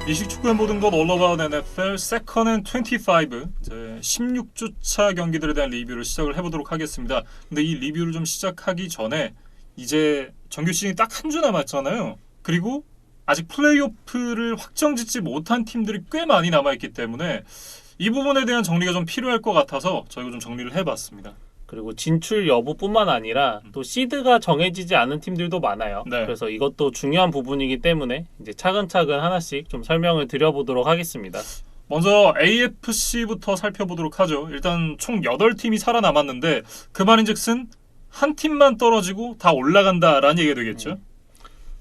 미식 축구의 모든 것 All About NFL Second and 25 이제 16주차 경기들에 대한 리뷰를 시작을 해보도록 하겠습니다. 근데 이 리뷰를 좀 시작하기 전에 이제 정규 시즌이 딱 한 주 남았잖아요. 그리고 아직 플레이오프를 확정짓지 못한 팀들이 꽤 많이 남아있기 때문에 이 부분에 대한 정리가 좀 필요할 것 같아서 저희가 좀 정리를 해봤습니다. 그리고 진출 여부뿐만 아니라 또 시드가 정해지지 않은 팀들도 많아요. 네. 그래서 이것도 중요한 부분이기 때문에 이제 차근차근 하나씩 좀 설명을 드려보도록 하겠습니다. 먼저 AFC부터 살펴보도록 하죠. 일단 총 8팀이 살아남았는데 그 말인즉슨 한 팀만 떨어지고 다 올라간다라는 얘기가 되겠죠.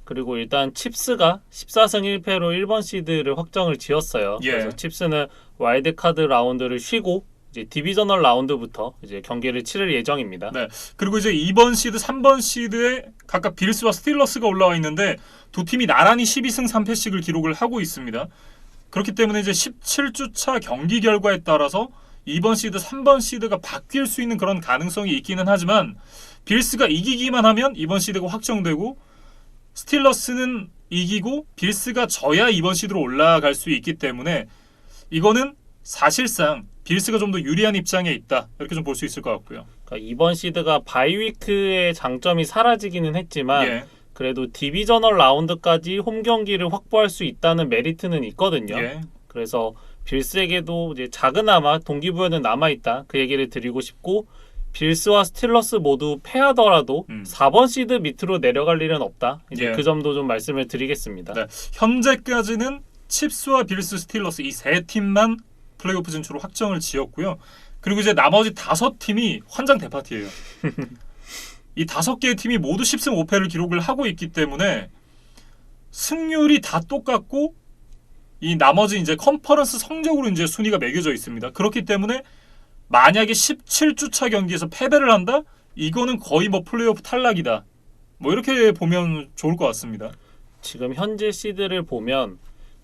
그리고 일단 칩스가 14승 1패로 1번 시드를 확정을 지었어요. 예. 그래서 칩스는 와일드카드 라운드를 쉬고 이제 디비저널 라운드부터 이제 경기를 치를 예정입니다. 네. 그리고 이제 2번 시드, 3번 시드에 각각 빌스와 스틸러스가 올라와 있는데 두 팀이 나란히 12승 3패씩을 기록을 하고 있습니다. 그렇기 때문에 이제 17주차 경기 결과에 따라서 2번 시드, 3번 시드가 바뀔 수 있는 그런 가능성이 있기는 하지만 빌스가 이기기만 하면 2번 시드가 확정되고 스틸러스는 이기고 빌스가 져야 2번 시드로 올라갈 수 있기 때문에 이거는 사실상 빌스가 좀 더 유리한 입장에 있다. 이렇게 좀 볼 수 있을 것 같고요. 그러니까 이번 시드가 바이위크의 장점이 사라지기는 했지만 예. 그래도 디비저널 라운드까지 홈 경기를 확보할 수 있다는 메리트는 있거든요. 예. 그래서 빌스에게도 이제 작은아마 동기부여는 남아있다. 그 얘기를 드리고 싶고 빌스와 스틸러스 모두 패하더라도 4번 시드 밑으로 내려갈 일은 없다. 이제 예. 그 점도 좀 말씀을 드리겠습니다. 네. 현재까지는 칩스와 빌스, 스틸러스 이 세 팀만 플레이오프 진출을 확정을 지었고요. 그리고 이제 나머지 5팀이 환장 대파티예요. 이 5개의 팀이 모두 10승 5패를 기록을 하고 있기 때문에 승률이 다 똑같고 이 나머지 이제 컨퍼런스 성적으로 이제 순위가 매겨져 있습니다. 그렇기 때문에 만약에 17주차 경기에서 패배를 한다? 이거는 거의 뭐 플레이오프 탈락이다. 뭐 이렇게 보면 좋을 것 같습니다. 지금 현재 시드를 보면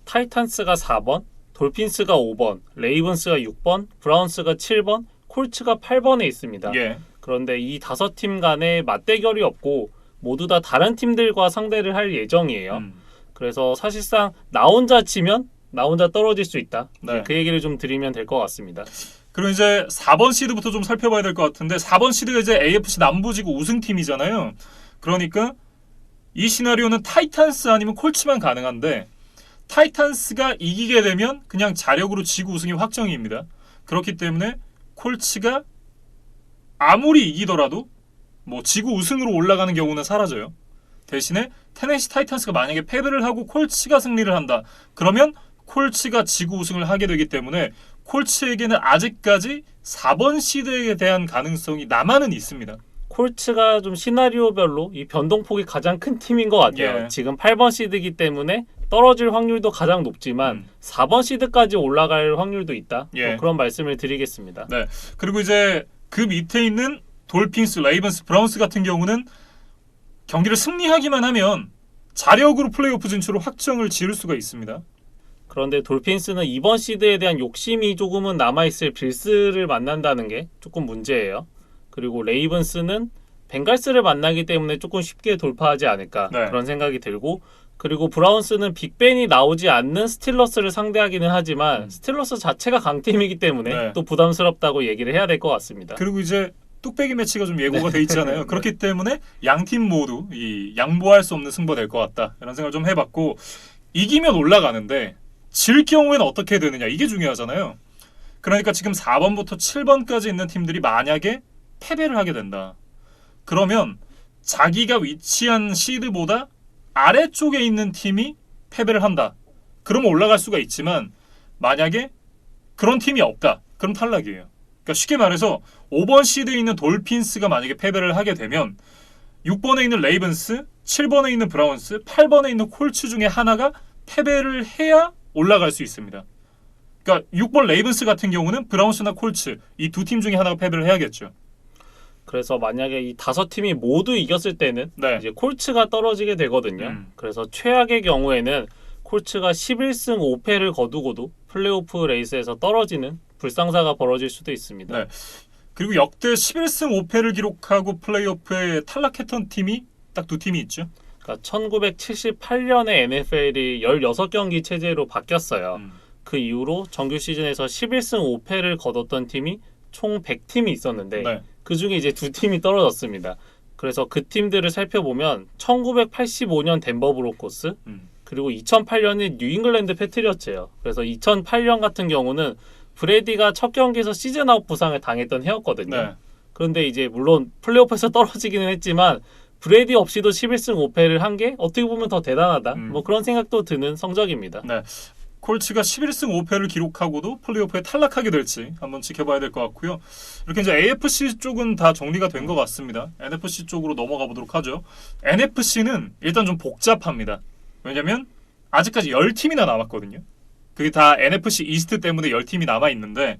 타이탄스가 4번, 돌핀스가 5번, 레이븐스가 6번, 브라운스가 7번, 콜츠가 8번에 있습니다. 예. 그런데 이 5팀 간에 맞대결이 없고 모두 다 다른 팀들과 상대를 할 예정이에요. 그래서 사실상 나 혼자 치면 나 혼자 떨어질 수 있다. 네. 그 얘기를 좀 드리면 될 것 같습니다. 그럼 이제 4번 시드부터 좀 살펴봐야 될 것 같은데 4번 시드가 이제 AFC 남부지구 우승팀이잖아요. 그러니까 이 시나리오는 타이탄스 아니면 콜츠만 가능한데 타이탄스가 이기게 되면 그냥 자력으로 지구 우승이 확정입니다. 그렇기 때문에 콜츠가 아무리 이기더라도 뭐 지구 우승으로 올라가는 경우는 사라져요. 대신에 테네시 타이탄스가 만약에 패배를 하고 콜츠가 승리를 한다. 그러면 콜츠가 지구 우승을 하게 되기 때문에 콜츠에게는 아직까지 4번 시드에 대한 가능성이 남아는 있습니다. 콜츠가 좀 시나리오별로 이 변동폭이 가장 큰 팀인 것 같아요. 예. 지금 8번 시드이기 때문에 떨어질 확률도 가장 높지만 4번 시드까지 올라갈 확률도 있다. 예. 뭐 그런 말씀을 드리겠습니다. 네. 그리고 이제 그 밑에 있는 돌핀스, 레이븐스, 브라운스 같은 경우는 경기를 승리하기만 하면 자력으로 플레이오프 진출을 확정을 지을 수가 있습니다. 그런데 돌핀스는 이번 시드에 대한 욕심이 조금은 남아있을 빌스를 만난다는 게 조금 문제예요. 그리고 레이븐스는 벵갈스를 만나기 때문에 조금 쉽게 돌파하지 않을까 네. 그런 생각이 들고 그리고 브라운스는 빅벤이 나오지 않는 스틸러스를 상대하기는 하지만 스틸러스 자체가 강팀이기 때문에 네. 또 부담스럽다고 얘기를 해야 될 것 같습니다. 그리고 이제 뚝배기 매치가 좀 예고가 돼 있잖아요. 그렇기 때문에 양팀 모두 이 양보할 수 없는 승부가 될 것 같다. 이런 생각을 좀 해봤고 이기면 올라가는데 질 경우에는 어떻게 되느냐 이게 중요하잖아요. 그러니까 지금 4번부터 7번까지 있는 팀들이 만약에 패배를 하게 된다. 그러면 자기가 위치한 시드보다 아래쪽에 있는 팀이 패배를 한다. 그러면 올라갈 수가 있지만 만약에 그런 팀이 없다. 그럼 탈락이에요. 그러니까 쉽게 말해서 5번 시드에 있는 돌핀스가 만약에 패배를 하게 되면 6번에 있는 레이븐스, 7번에 있는 브라운스, 8번에 있는 콜츠 중에 하나가 패배를 해야 올라갈 수 있습니다. 그러니까 6번 레이븐스 같은 경우는 브라운스나 콜츠 이 두 팀 중에 하나가 패배를 해야겠죠. 그래서 만약에 이 5팀이 모두 이겼을 때는 네. 이제 콜츠가 떨어지게 되거든요. 그래서 최악의 경우에는 콜츠가 11승 5패를 거두고도 플레이오프 레이스에서 떨어지는 불상사가 벌어질 수도 있습니다. 네. 그리고 역대 11승 5패를 기록하고 플레이오프에 탈락했던 팀이 딱 두 팀이 있죠. 그러니까 1978년에 NFL이 16경기 체제로 바뀌었어요. 그 이후로 정규 시즌에서 11승 5패를 거뒀던 팀이 총 100팀이 있었는데 네. 그 중에 이제 두 팀이 떨어졌습니다. 그래서 그 팀들을 살펴보면 1985년 덴버 브로코스 그리고 2008년이 뉴잉글랜드 패트리어츠예요. 그래서 2008년 같은 경우는 브래디가 첫 경기에서 시즌 아웃 부상을 당했던 해였거든요. 네. 그런데 이제 물론 플레이오프에서 떨어지기는 했지만 브래디 없이도 11승 5패를 한 게 어떻게 보면 더 대단하다. 뭐 그런 생각도 드는 성적입니다. 네. 콜츠가 11승 5패를 기록하고도 플레이오프에 탈락하게 될지 한번 지켜봐야 될 것 같고요. 이렇게 이제 AFC 쪽은 다 정리가 된 것 같습니다. NFC 쪽으로 넘어가 보도록 하죠. NFC는 일단 좀 복잡합니다. 왜냐면 아직까지 10팀이나 남았거든요. 그게 다 NFC 이스트 때문에 10팀이 남아있는데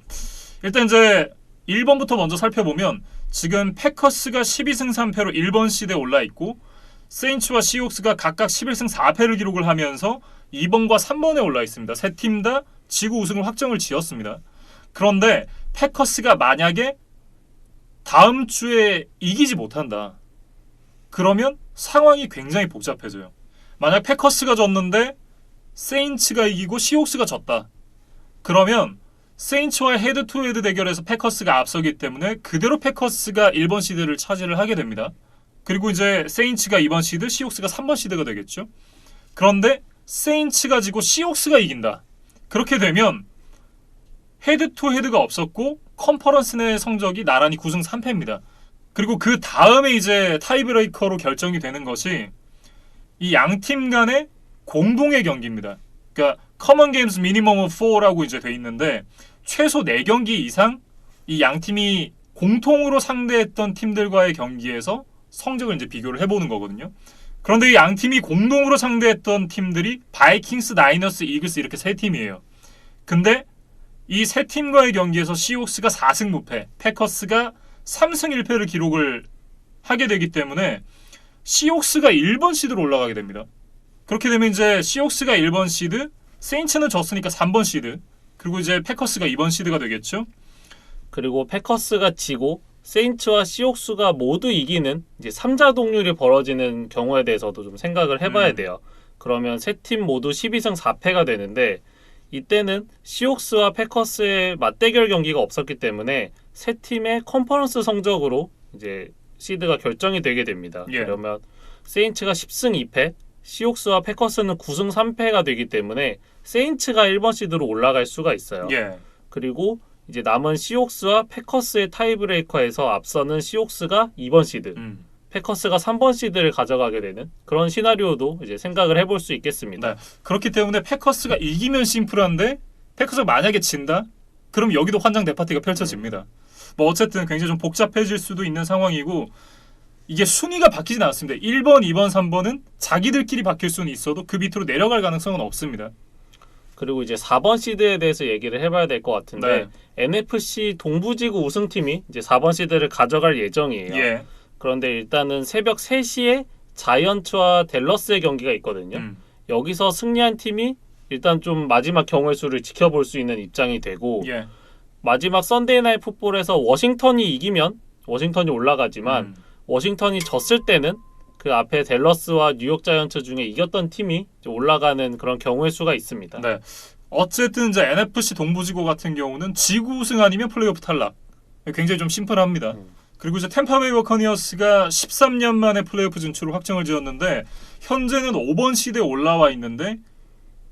일단 이제 1번부터 먼저 살펴보면 지금 패커스가 12승 3패로 1번 시드에 올라있고 세인츠와 시옥스가 각각 11승 4패를 기록을 하면서 2번과 3번에 올라있습니다. 세 팀 다 지구 우승을 확정을 지었습니다. 그런데 패커스가 만약에 다음 주에 이기지 못한다. 그러면 상황이 굉장히 복잡해져요. 만약 패커스가 졌는데 세인츠가 이기고 시옥스가 졌다. 그러면 세인츠와의 헤드투헤드 대결에서 패커스가 앞서기 때문에 그대로 패커스가 1번 시드를 차지를 하게 됩니다. 그리고 이제 세인츠가 2번 시드, 시옥스가 3번 시드가 되겠죠. 그런데 세인츠가 지고 시옥스가 이긴다. 그렇게 되면 헤드투헤드가 없었고 컨퍼런스 내 성적이 나란히 9승 3패입니다. 그리고 그 다음에 이제 타이브레이커로 결정이 되는 것이 이 양 팀 간의 공동의 경기입니다. 그러니까 커먼 게임스 미니멈 오브 4라고 이제 돼 있는데 최소 4경기 이상 이 양 팀이 공통으로 상대했던 팀들과의 경기에서 성적을 이제 비교를 해보는 거거든요. 그런데 이 양 팀이 공동으로 상대했던 팀들이 바이킹스, 나이너스, 이글스 이렇게 세 팀이에요. 근데 이 세 팀과의 경기에서 시옥스가 4승 무패, 패커스가 3승 1패를 기록을 하게 되기 때문에 시옥스가 1번 시드로 올라가게 됩니다. 그렇게 되면 이제 시옥스가 1번 시드, 세인츠는 졌으니까 3번 시드, 그리고 이제 패커스가 2번 시드가 되겠죠. 그리고 패커스가 지고 세인츠와 시옥스가 모두 이기는 이제 3자 동률이 벌어지는 경우에 대해서도 좀 생각을 해봐야 돼요. 그러면 세 팀 모두 12승 4패가 되는데 이때는 시옥스와 패커스의 맞대결 경기가 없었기 때문에 세 팀의 컨퍼런스 성적으로 이제 시드가 결정이 되게 됩니다. 예. 그러면 세인츠가 10승 2패, 시옥스와 패커스는 9승 3패가 되기 때문에 세인츠가 1번 시드로 올라갈 수가 있어요. 예. 그리고 이제 남은 시옥스와 패커스의 타이브레이커에서 앞서는 시옥스가 2번 시드, 패커스가 3번 시드를 가져가게 되는 그런 시나리오도 이제 생각을 해볼 수 있겠습니다. 네. 그렇기 때문에 패커스가 이기면 심플한데 패커스가 만약에 진다? 그럼 여기도 환장 대파티가 펼쳐집니다. 뭐 어쨌든 굉장히 좀 복잡해질 수도 있는 상황이고 이게 순위가 바뀌진 않습니다. 1번, 2번, 3번은 자기들끼리 바뀔 수는 있어도 그 밑으로 내려갈 가능성은 없습니다. 그리고 이제 4번 시드에 대해서 얘기를 해봐야 될 것 같은데 NFC 동부지구 우승팀이 이제 4번 시드를 가져갈 예정이에요. 예. 그런데 일단은 새벽 3시에 자이언츠와 댈러스의 경기가 있거든요. 여기서 승리한 팀이 일단 좀 마지막 경우의 수를 지켜볼 수 있는 입장이 되고 예. 마지막 썬데이 나잇 풋볼에서 워싱턴이 이기면 워싱턴이 올라가지만 워싱턴이 졌을 때는 그 앞에 댈러스와 뉴욕 자이언츠 중에 이겼던 팀이 올라가는 그런 경우의 수가 있습니다. 네. 어쨌든 이제 NFC 동부지구 같은 경우는 지구 우승 아니면 플레이오프 탈락. 굉장히 좀 심플합니다. 그리고 이제 템파베이 버커니어스가 13년 만에 플레이오프 진출을 확정을 지었는데 현재는 5번 시드에 올라와 있는데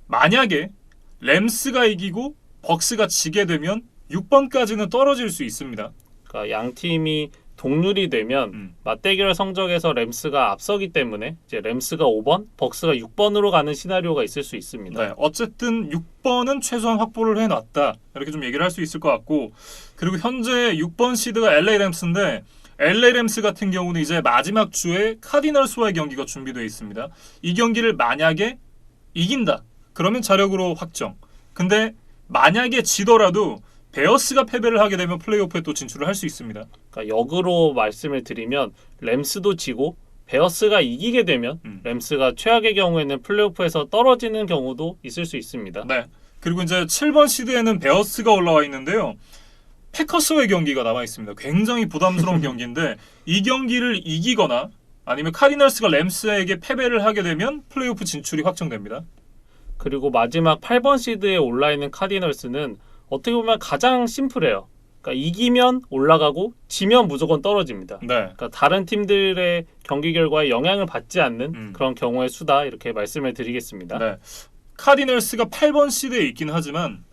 만약에 램스가 이기고 벅스가 지게 되면 6번까지는 떨어질 수 있습니다. 그러니까 양 팀이 동률이 되면 맞대결 성적에서 램스가 앞서기 때문에 이제 램스가 5번, 벅스가 6번으로 가는 시나리오가 있을 수 있습니다. 네, 어쨌든 6번은 최소한 확보를 해놨다. 이렇게 좀 얘기를 할 수 있을 것 같고 그리고 현재 6번 시드가 LA 램스인데 LA 램스 같은 경우는 이제 마지막 주에 카디널스와의 경기가 준비되어 있습니다. 이 경기를 만약에 이긴다. 그러면 자력으로 확정. 근데 만약에 지더라도 베어스가 패배를 하게 되면 플레이오프에 또 진출을 할 수 있습니다. 그러니까 역으로 말씀을 드리면 램스도 지고 베어스가 이기게 되면 램스가 최악의 경우에는 플레이오프에서 떨어지는 경우도 있을 수 있습니다. 네. 그리고 이제 7번 시드에는 베어스가 올라와 있는데요. 패커스와의 경기가 남아 있습니다. 굉장히 부담스러운 경기인데 이 경기를 이기거나 아니면 카디널스가 램스에게 패배를 하게 되면 플레이오프 진출이 확정됩니다. 그리고 마지막 8번 시드에 올라있는 카디널스는 어떻게 보면 가장 심플해요. 그러니까 이기면 올라가고 지면 무조건 떨어집니다. 네. 그러니까 다른 팀들의 경기 결과에 영향을 받지 않는 그런 경우의 수다 이렇게 말씀을 드리겠습니다. 네. 카디널스가 8번 시드에 있긴 하지만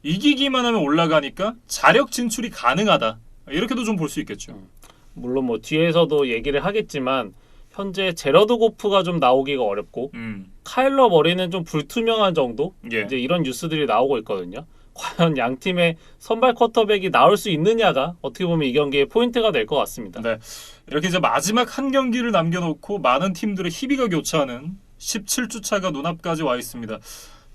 이기기만 하면 올라가니까 자력 진출이 가능하다. 이렇게도 좀 볼 수 있겠죠. 물론 뭐 뒤에서도 얘기를 하겠지만 현재 제러드 고프가 좀 나오기가 어렵고 카일러 머리는 좀 불투명한 정도 예. 이제 이런 뉴스들이 나오고 있거든요. 과연 양 팀의 선발 쿼터백이 나올 수 있느냐가 어떻게 보면 이 경기의 포인트가 될 것 같습니다. 네. 이렇게 이제 마지막 한 경기를 남겨놓고 많은 팀들의 희비가 교차하는 17주차가 눈앞까지 와 있습니다.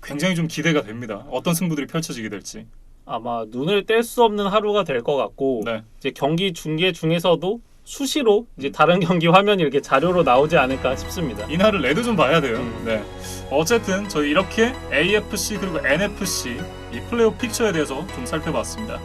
굉장히 좀 기대가 됩니다. 어떤 승부들이 펼쳐지게 될지. 아마 눈을 뗄 수 없는 하루가 될 것 같고 네. 이제 경기 중계 중에서도 수시로 이제 다른 경기 화면이 이렇게 자료로 나오지 않을까 싶습니다. 이날을 레드 좀 봐야 돼요. 네. 어쨌든 저희 이렇게 AFC 그리고 NFC 이 플레이오프 픽처에 대해서 좀 살펴봤습니다.